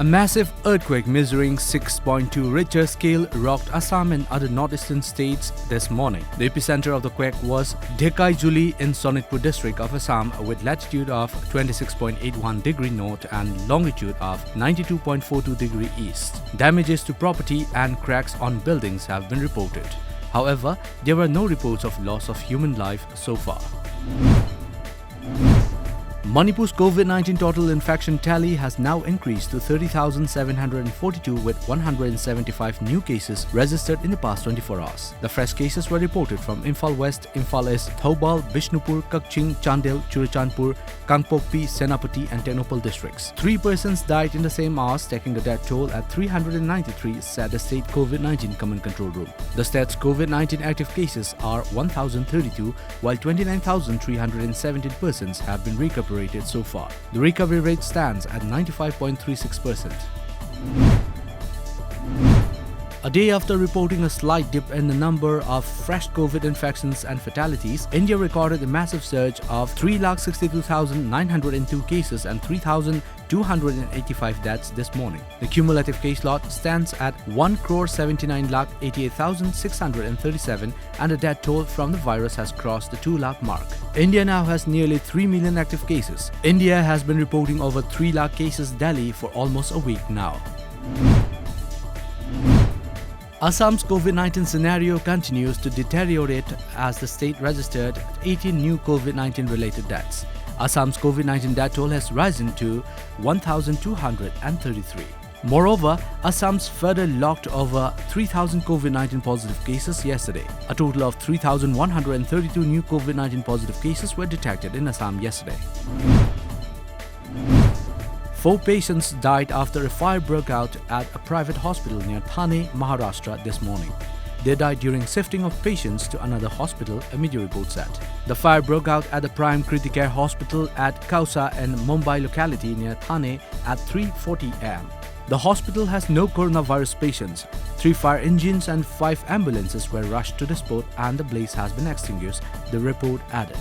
A massive earthquake measuring 6.2 Richter scale rocked Assam and other northeastern states this morning. The epicenter of the quake was Dhekaijuli in Sonitpur district of Assam with latitude of 26.81 degree north and longitude of 92.42 degree east. Damages to property and cracks on buildings have been reported. However, there were no reports of loss of human life so far. Manipur's COVID-19 total infection tally has now increased to 30,742 with 175 new cases registered in the past 24 hours. The fresh cases were reported from Imphal West, Imphal East, Thoubal, Bishnupur, Kakching, Chandel, Churachandpur, Kangpokpi, Senapati and Tenopal districts. 3 persons died in the same hours, taking the death toll at 393, said the state COVID-19 command control room. The state's COVID-19 active cases are 1,032, while 29,317 persons have been recuperated so far. The recovery rate stands at 95.36%. A day after reporting a slight dip in the number of fresh COVID infections and fatalities, India recorded a massive surge of 362,902 cases and 3,285 deaths this morning. The cumulative case lot stands at 1,79,88,637 and the death toll from the virus has crossed the 2 lakh mark. India now has nearly 3 million active cases. India has been reporting over 3 lakh cases daily for almost a week now. Assam's COVID-19 scenario continues to deteriorate as the state registered 18 new COVID-19 related deaths. Assam's COVID-19 death toll has risen to 1,233. Moreover, Assam's further logged over 3,000 COVID-19 positive cases yesterday. A total of 3,132 new COVID-19 positive cases were detected in Assam yesterday. 4 patients died after a fire broke out at a private hospital near Thane, Maharashtra this morning. They died during shifting of patients to another hospital, a media report said. The fire broke out at the Prime Criticare Hospital at Kausa in Mumbai locality near Thane at 3:40 am. The hospital has no coronavirus patients. 3 fire engines and 5 ambulances were rushed to the spot and the blaze has been extinguished, the report added.